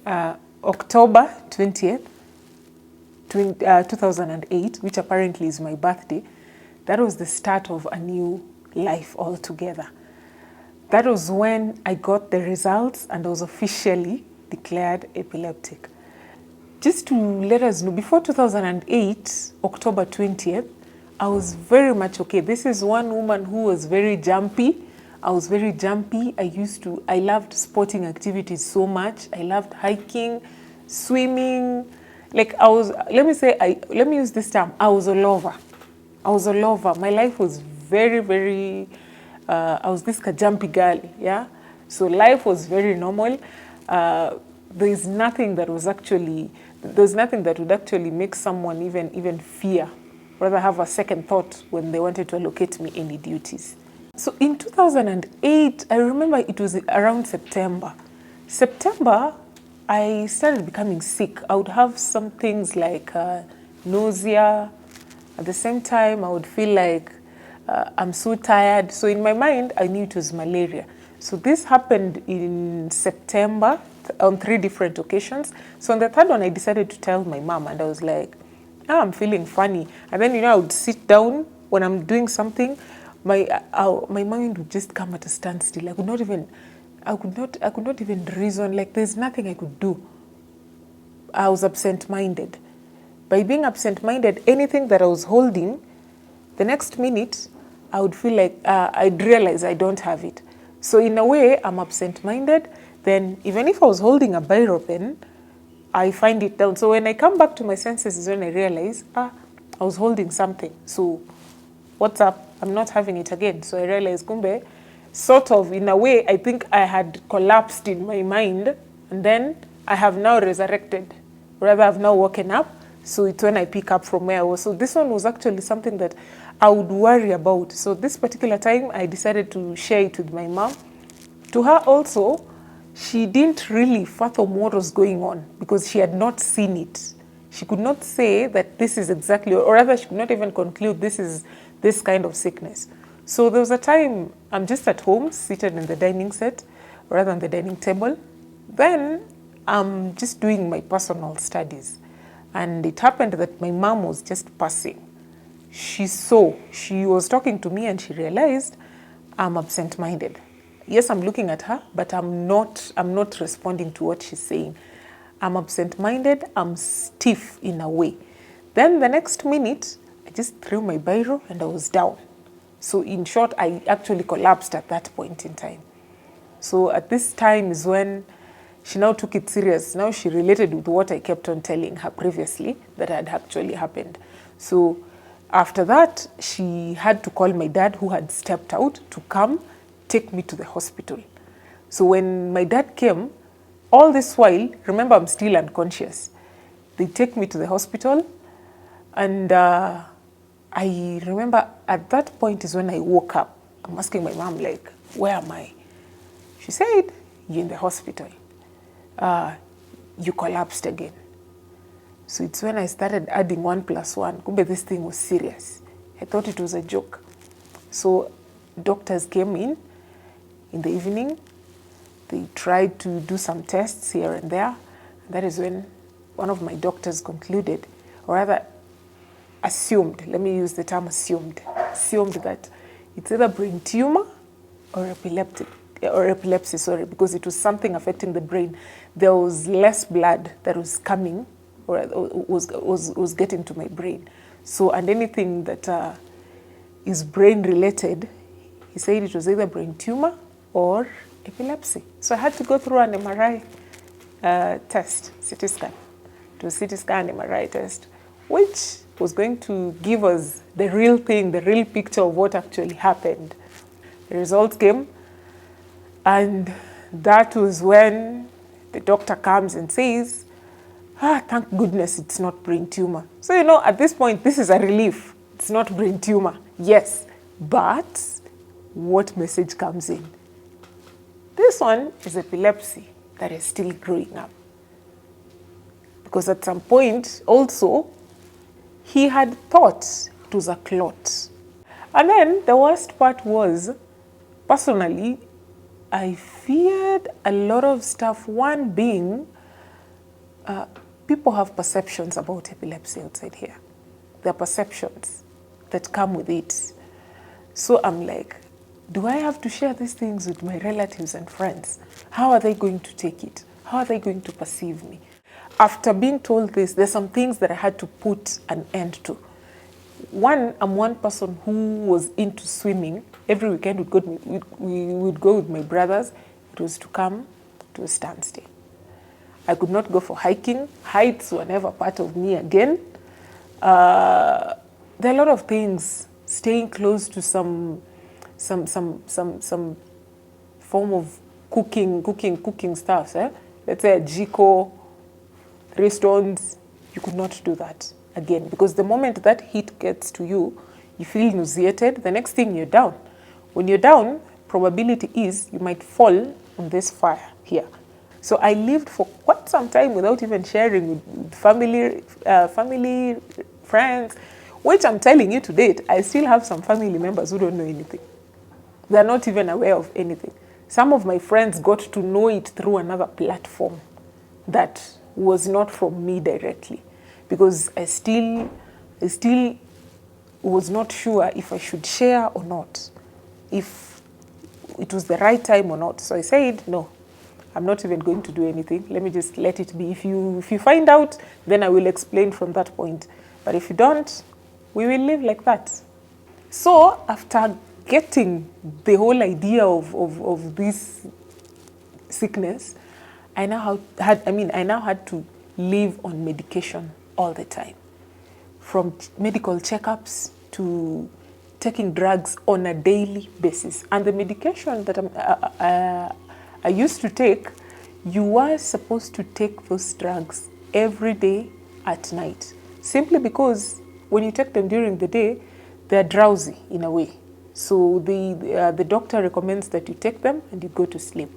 October 20th, 2008, which apparently is my birthday, that was the start of a new life altogether. That was when I got the results and I was officially declared epileptic. Just to let us know, before 2008, October 20th, I was very much okay. This is one woman who was very jumpy. I was very jumpy. I loved sporting activities so much. I loved hiking, swimming. Like let me use this term, I was a lover. I was a lover. My life was very, very, I was this jumpy girl, yeah? So life was very normal. There's nothing that would actually make someone even fear, rather have a second thought when they wanted to allocate me any duties. So in 2008, I remember it was around September. I started becoming sick. I would have some things like nausea. At the same time, I would feel like I'm so tired. So in my mind, I knew it was malaria. So this happened in September on 3 different occasions. So on the third one, I decided to tell my mom, and I was like, I'm feeling funny. And then, I would sit down when I'm doing something. My mind would just come at a standstill. I could not even reason. Like, there's nothing I could do. I was absent-minded. By being absent-minded, anything that I was holding, the next minute, I would feel like I'd realize I don't have it. So in a way, I'm absent-minded. Then even if I was holding a biro pen, I find it down. So when I come back to my senses is when I realize, I was holding something. So what's up? I'm not having it again. So I realized, kumbe, sort of in a way, I think I had collapsed in my mind, and then I have now resurrected. Rather, I've now woken up. So it's when I pick up from where I was. So this one was actually something that I would worry about. So this particular time, I decided to share it with my mom. To her also, she didn't really fathom what was going on because she had not seen it. She could not say that this is exactly, or rather she could not even conclude this is this kind of sickness. So there was a time I'm just at home, seated in the dining set, rather than the dining table. Then I'm just doing my personal studies. And it happened that my mom was just passing. She was talking to me and she realized I'm absent-minded. Yes, I'm looking at her, but I'm not responding to what she's saying. I'm absent-minded, I'm stiff in a way. Then the next minute, I just threw my biro and I was down. So in short, I actually collapsed at that point in time. So at this time is when she now took it serious. Now she related with what I kept on telling her previously that had actually happened. So after that, she had to call my dad, who had stepped out, to come take me to the hospital. So when my dad came, all this while, remember I'm still unconscious. They take me to the hospital, and I remember at that point is when I woke up. I'm asking my mom, like, where am I? She said, you're in the hospital. You collapsed again. So it's when I started adding 1 + 1. Kumbe this thing was serious. I thought it was a joke. So doctors came in the evening. They tried to do some tests here and there. That is when one of my doctors concluded, or rather assumed, let me use the term assumed that it's either brain tumor or epilepsy, because it was something affecting the brain. There was less blood that was coming or was getting to my brain. So, and anything that is brain related, he said it was either brain tumor or epilepsy. So I had to go through an MRI test, CT scan. It was CT scan, MRI test, which was going to give us the real thing, the real picture of what actually happened. The results came, and that was when the doctor comes and says, thank goodness it's not brain tumor. So, at this point, this is a relief. It's not brain tumor. Yes, but what message comes in? This one is epilepsy that is still growing up. Because at some point, also, he had thought it was a clot. And then the worst part was, personally, I feared a lot of stuff. One being, People have perceptions about epilepsy outside here. There are perceptions that come with it. So I'm like, do I have to share these things with my relatives and friends? How are they going to take it? How are they going to perceive me? After being told this, there's some things that I had to put an end to. One, I'm one person who was into swimming. Every weekend we would go with my brothers. It was to come to a standstill. I could not go for hiking. Heights were never part of me again. There are a lot of things. Staying close to some form of cooking stuff. Let's say a jiko, 3 stones. You could not do that again, because the moment that heat gets to you, you feel nauseated. The next thing, you're down. When you're down, probability is you might fall on this fire here. So I lived for quite some time without even sharing with family, friends, which I'm telling you to date, I still have some family members who don't know anything. They're not even aware of anything. Some of my friends got to know it through another platform that was not from me directly, because I still was not sure if I should share or not, if it was the right time or not. So I said, no, I'm not even going to do anything. Let me just let it be. If you find out, then I will explain from that point. But if you don't, we will live like that. So after getting the whole idea of this sickness, I now had to live on medication all the time, from medical checkups to taking drugs on a daily basis. And the medication that I used to take, you were supposed to take those drugs every day at night, simply because when you take them during the day, they're drowsy in a way. So the doctor recommends that you take them and you go to sleep.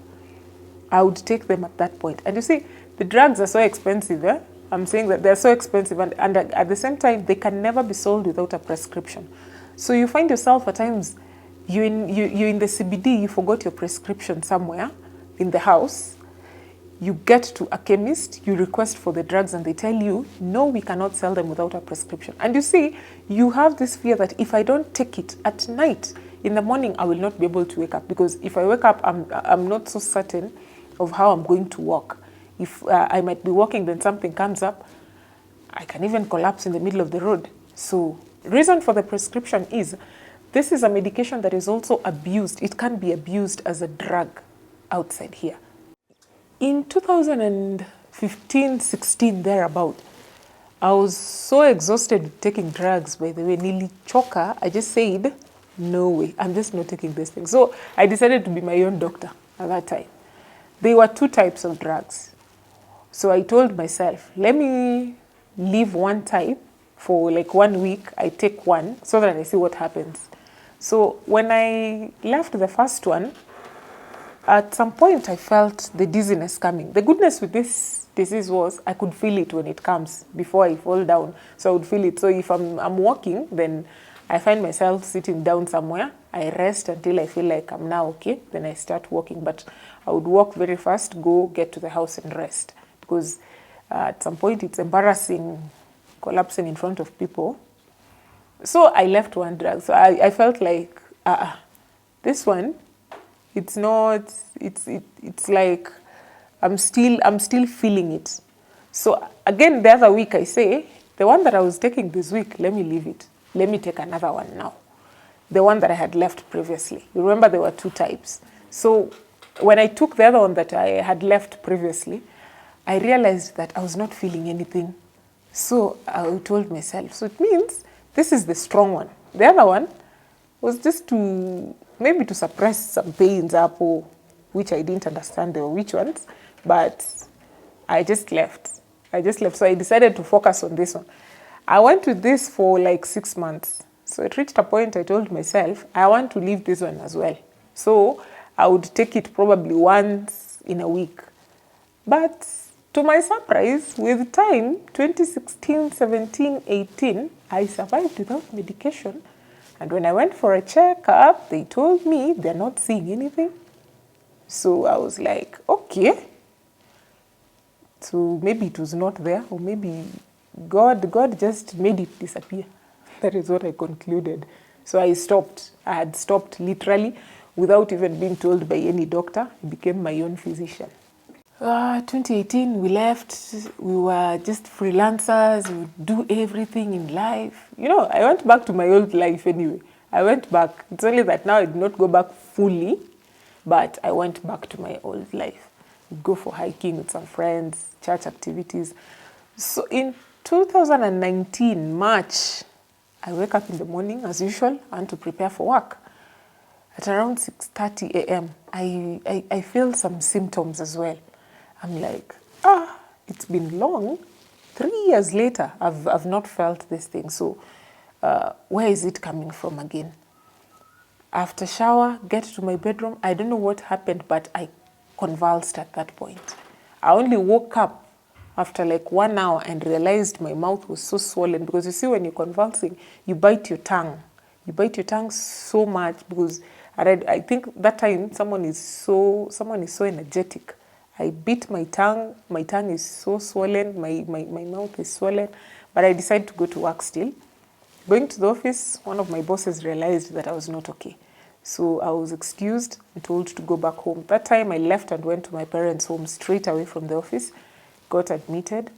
I would take them at that point. And you see, the drugs are so expensive. I'm saying that they're so expensive, and at the same time, they can never be sold without a prescription. So you find yourself at times, you're in the CBD, you forgot your prescription somewhere in the house. You get to a chemist, you request for the drugs, and they tell you, no, we cannot sell them without a prescription. And you see, you have this fear that if I don't take it at night, in the morning, I will not be able to wake up, because if I wake up, I'm not so certain of how I'm going to walk. If I might be walking, then something comes up, I can even collapse in the middle of the road. So reason for the prescription is, this is a medication that is also abused. It can be abused as a drug outside here. In 2015-16, thereabout, I was so exhausted with taking drugs, by the way, nearly choker. I just said, no way, I'm just not taking this thing. So I decided to be my own doctor at that time. There were 2 types of drugs. So I told myself, let me leave one type for like 1 week. I take one so that I see what happens. So when I left the first one, at some point I felt the dizziness coming. The goodness with this disease was I could feel it when it comes before I fall down. So I would feel it. So if I'm walking, then I find myself sitting down somewhere. I rest until I feel like I'm now okay. Then I start walking. But I would walk very fast, get to the house and rest. Because at some point it's embarrassing collapsing in front of people. So I left one drug. So I felt like, this one, it's not, it's like I'm still feeling it. So again, the other week I say, the one that I was taking this week, let me leave it. Let me take another one now. The one that I had left previously. You remember there were 2 types. So when I took the other one that I had left previously, I realized that I was not feeling anything. So I told myself, so it means this is the strong one. The other one was just maybe to suppress some pains up, which I didn't understand there were which ones, but I just left. So I decided to focus on this one. I went with this for like 6 months. So it reached a point I told myself, I want to leave this one as well. So I would take it probably once in a week. But to my surprise, with time, 2016, 17, 18, I survived without medication. And when I went for a checkup, they told me they're not seeing anything. So I was like, okay. So maybe it was not there, or maybe God just made it disappear. That is what I concluded. So I stopped. I had stopped literally without even being told by any doctor. I became my own physician. 2018, we left. We were just freelancers. We would do everything in life. You know, I went back to my old life anyway. I went back. It's only that now I did not go back fully, but I went back to my old life. We'd go for hiking with some friends, church activities. So in 2019, March, I wake up in the morning as usual. I want to prepare for work. At around 6:30 a.m., I feel some symptoms as well. I'm like, it's been long. 3 years later, I've not felt this thing. So where is it coming from again? After shower, get to my bedroom. I don't know what happened, but I convulsed at that point. I only woke up after like 1 hour and realized my mouth was so swollen, because you see, when you're convulsing, you bite your tongue. You bite your tongue so much because I think that time someone is so energetic. I bit my tongue. My tongue is so swollen. My mouth is swollen. But I decided to go to work still. Going to the office, one of my bosses realized that I was not okay. So I was excused and told to go back home. That time I left and went to my parents' home straight away from the office, got admitted,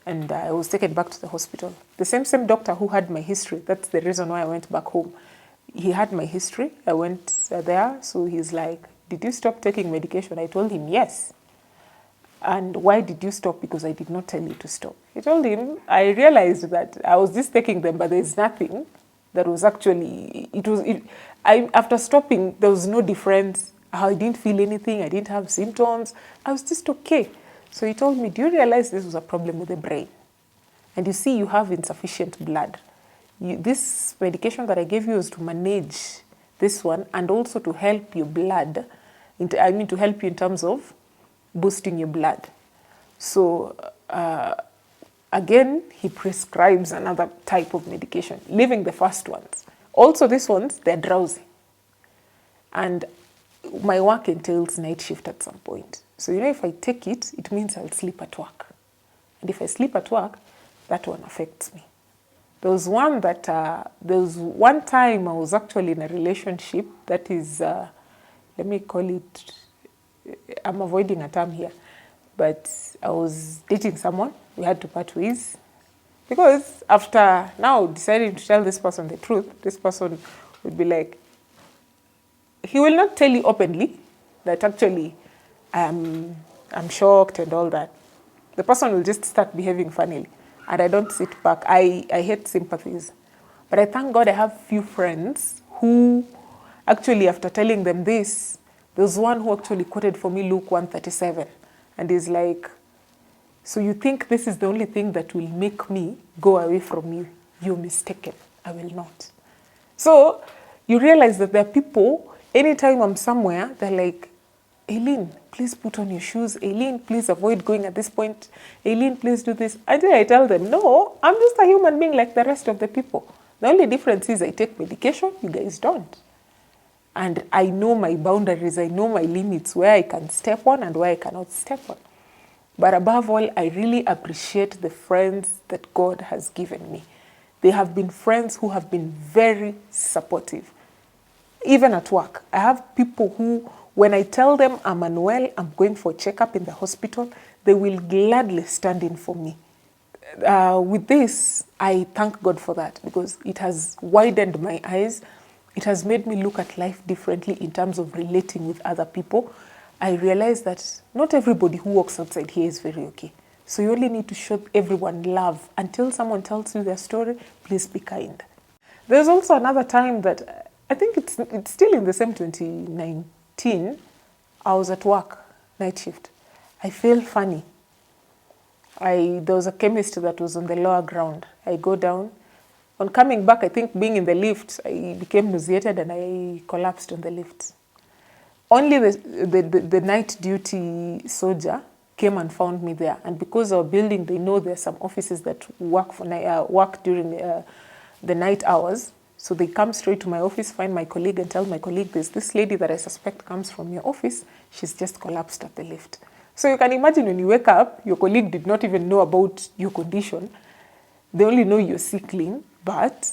and I was taken back to the hospital. The same doctor who had my history, that's the reason why I went back home. He had my history. I went there, so he's like, did you stop taking medication? I told him, yes. And why did you stop? Because I did not tell you to stop. I told him, I realized that I was just taking them, but there's nothing that was actually, after stopping, there was no difference. I didn't feel anything. I didn't have symptoms. I was just okay. So he told me, do you realize this was a problem with the brain? And you see, you have insufficient blood. This medication that I gave you is to manage this one, and also to help your blood, to help you in terms of boosting your blood. So again, he prescribes another type of medication, leaving the first ones. Also, these ones, they're drowsy. And my work entails night shift at some point. So, you know, if I take it, it means I'll sleep at work. And if I sleep at work, that one affects me. There was one time I was actually in a relationship that is, let me call it, I'm avoiding a term here, but I was dating someone. We had to part ways. Because after now deciding to tell this person the truth, this person would be like, he will not tell you openly that actually I'm shocked and all that. The person will just start behaving funnily. And I don't sit back. I hate sympathies. But I thank God I have few friends who actually, after telling them this, there's one who actually quoted for me Luke 1:37. And is like, so you think this is the only thing that will make me go away from you? You're mistaken. I will not. So you realize that there are people, anytime I'm somewhere, they're like, Aileen, please put on your shoes. Aileen, please avoid going at this point. Aileen, please do this. I tell them, no, I'm just a human being like the rest of the people. The only difference is I take medication, you guys don't. And I know my boundaries, I know my limits, where I can step on and where I cannot step on. But above all, I really appreciate the friends that God has given me. They have been friends who have been very supportive. Even at work, I have people who, when I tell them I'm unwell, I'm going for a checkup in the hospital, they will gladly stand in for me. With this, I thank God for that, because it has widened my eyes. It has made me look at life differently in terms of relating with other people. I realize that not everybody who walks outside here is very okay. So you only need to show everyone love. Until someone tells you their story, please be kind. There's also another time that I think it's still in the same 2019. I was at work, night shift. I feel funny. There was a chemist that was on the lower ground. I go down. On coming back, I think being in the lift, I became nauseated and I collapsed on the lift. Only the night duty soldier came and found me there. And because our building, they know there are some offices that work during the night hours. So they come straight to my office, find my colleague, and tell my colleague, there's this lady that I suspect comes from your office. She's just collapsed at the lift. So you can imagine when you wake up, your colleague did not even know about your condition. They only know you're sickling, but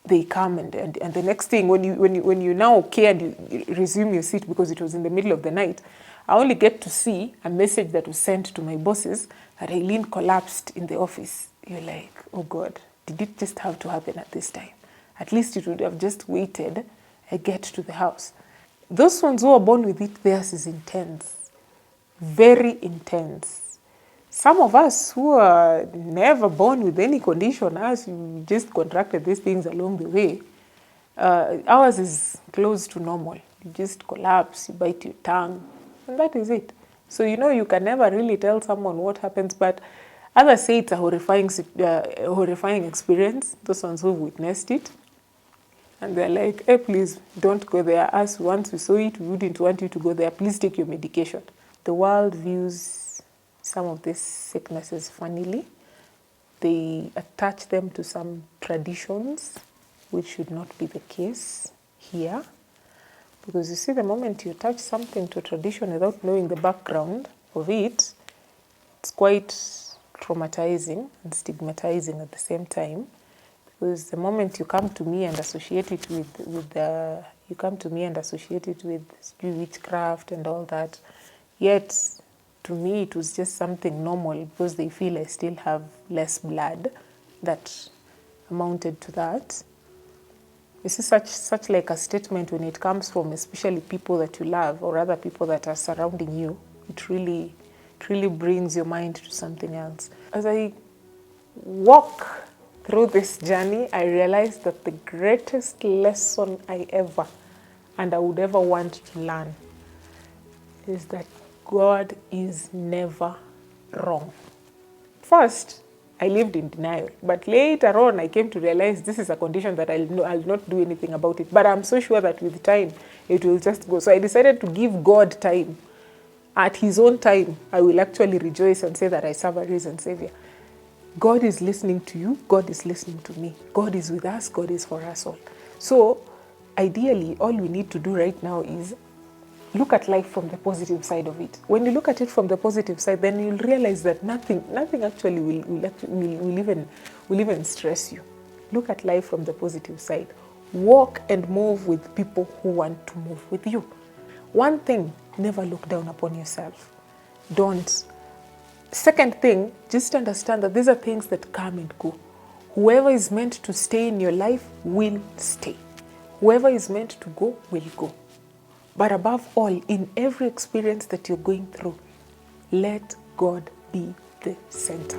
they come and the next thing, when you now okay and you resume your seat because it was in the middle of the night, I only get to see a message that was sent to my bosses that Eileen collapsed in the office. You're like, oh God, did it just have to happen at this time? At least it would have just waited. I get to the house. Those ones who are born with it, theirs is intense, very intense. Some of us who are never born with any condition, as you just contracted these things along the way, ours is close to normal. You just collapse, you bite your tongue, and that is it. So, you can never really tell someone what happens, but others say it's a horrifying experience, those ones who've witnessed it. And they're like, hey, please, don't go there. Us, once we saw it, we wouldn't want you to go there. Please take your medication. The world views some of these sicknesses funnily. They attach them to some traditions, which should not be the case here. Because you see, the moment you attach something to a tradition without knowing the background of it, it's quite traumatizing and stigmatizing at the same time. Because the moment you come to me and associate it with witchcraft and all that, yet to me it was just something normal because they feel I still have less blood that amounted to that. You see, such like a statement when it comes from especially people that you love or other people that are surrounding you, it really brings your mind to something else. As I walk through this journey, I realized that the greatest lesson I would ever want to learn is that God is never wrong. First, I lived in denial, but later on I came to realize this is a condition that I'll not do anything about it, but I'm so sure that with time it will just go. So I decided to give God time. At his own time, I will actually rejoice and say that I serve a risen Savior. God is listening to you. God is listening to me. God is with us. God is for us all. So ideally, all we need to do right now is look at life from the positive side of it. When you look at it from the positive side, then you'll realize that nothing actually will even stress you. Look at life from the positive side. Walk and move with people who want to move with you. One thing, never look down upon yourself. Don't. Second thing, just understand that these are things that come and go. Whoever is meant to stay in your life will stay. Whoever is meant to go will go. But above all, in every experience that you're going through, let God be the center.